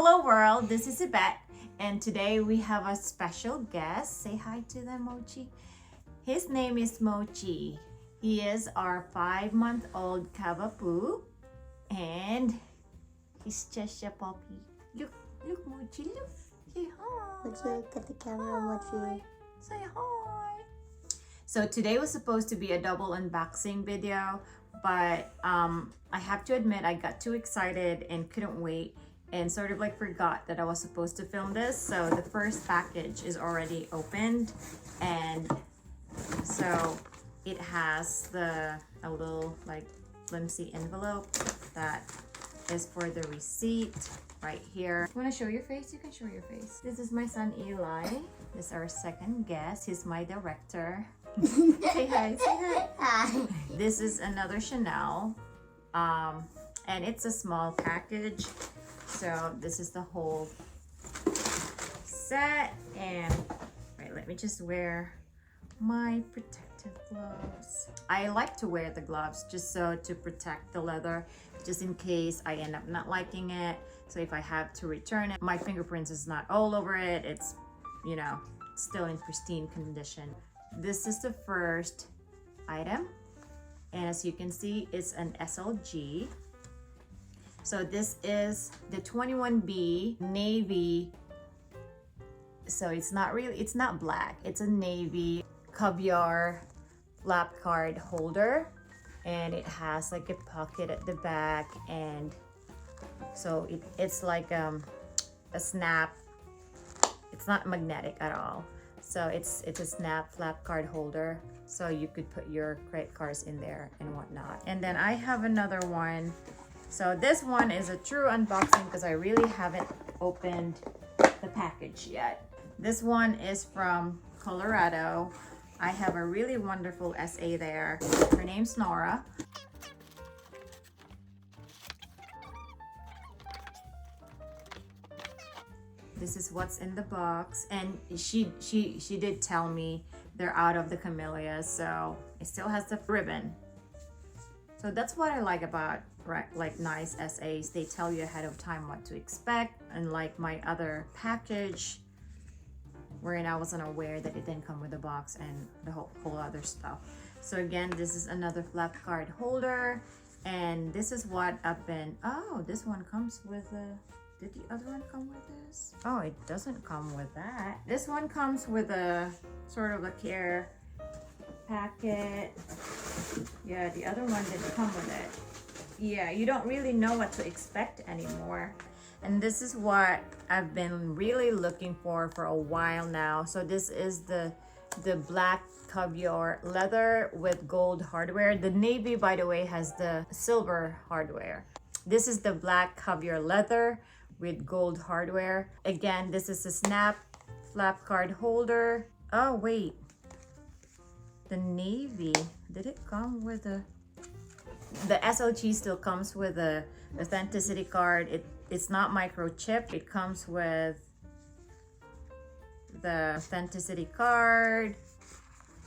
Hello world, this is Yvette, and today we have a special guest. Say hi to them, Mochi. His name is Mochi. He is our 5-month-old Cavapoo, and he's just a puppy. Look, Mochi, look. Say hi. Mochi, look at the camera, Mochi. Say hi. So today was supposed to be a double unboxing video, but I have to admit I got too excited and couldn't wait and sort of like forgot that I was supposed to film this. So the first package is already opened, and so it has a little like flimsy envelope that is for the receipt right here. You want to show your face? You can show your face. This is my son Eli. This is our second guest. He's my director. Say hi, say hi. Hi. This is another Chanel, and it's a small package. So this is the whole set, and right, let me just wear my protective gloves. I like to wear the gloves just so to protect the leather, just in case I end up not liking it. So if I have to return it, my fingerprints is not all over it. It's, you know, still in pristine condition. This is the first item, and as you can see, it's an SLG. So this is the 21B navy. So it's not black, it's a navy caviar flap card holder, and it has like a pocket at the back, and so it's like a snap. It's not magnetic at all. So it's a snap flap card holder, so you could put your credit cards in there and whatnot. And then I have another one. So this one is a true unboxing because I really haven't opened the package yet. This one is from Colorado. I have a really wonderful SA there. Her name's Nora. This is what's in the box, and she did tell me they're out of the camellias, so it still has the ribbon. So that's what I like about like nice SAs. They tell you ahead of time what to expect, unlike my other package wherein I wasn't aware that it didn't come with a box and the whole other stuff. So again, this is another flap card holder, and this is what I've been, oh, this one comes with a, did the other one come with this? Oh, it doesn't come with that. This one comes with a sort of a care packet. Yeah, the other one didn't come with it. Yeah, you don't really know what to expect anymore. And this is what I've been really looking for a while now. So this is the black caviar leather with gold hardware. The navy, by the way, has the silver hardware. This is the black caviar leather with gold hardware. Again, this is a snap flap card holder. Oh wait, the navy, did it come with the SLG still comes with a authenticity card. It's not microchipped. It comes with the authenticity card,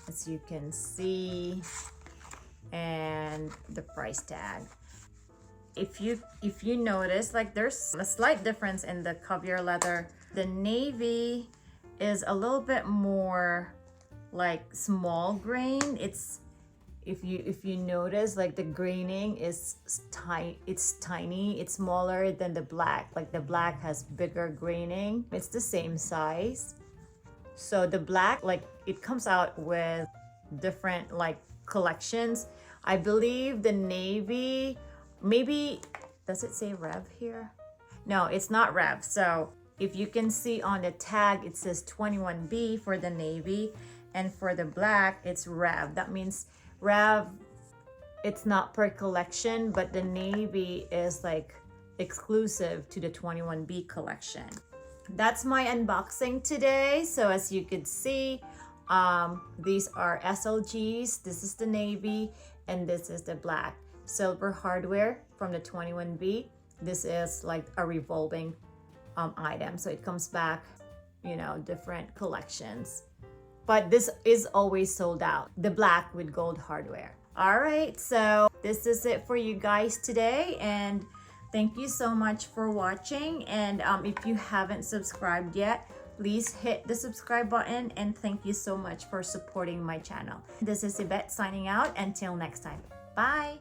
as you can see, and the price tag. If you notice, like there's a slight difference in the caviar leather. The navy is a little bit more like small grain. It's if you notice, like the graining is tiny. It's smaller than the black. Like the black has bigger graining. It's the same size. So the black, like it comes out with different like collections. I believe the navy, maybe, does it say Rev here? No, it's not Rev. So if you can see on the tag, it says 21B for the navy, and for the black, it's Rev. That means Rev, it's not per collection, but the navy is like exclusive to the 21B collection. That's my unboxing today. So as you could see, these are SLGs. This is the navy, and this is the black. Silver hardware from the 21B. This is like a revolving item, so it comes back, you know, different collections, but this is always sold out, the black with gold hardware. All right, so this is it for you guys today, and Thank you so much for watching, and if you haven't subscribed yet, please hit the subscribe button, and thank you so much for supporting my channel. This is Yvette signing out. Until next time. Bye!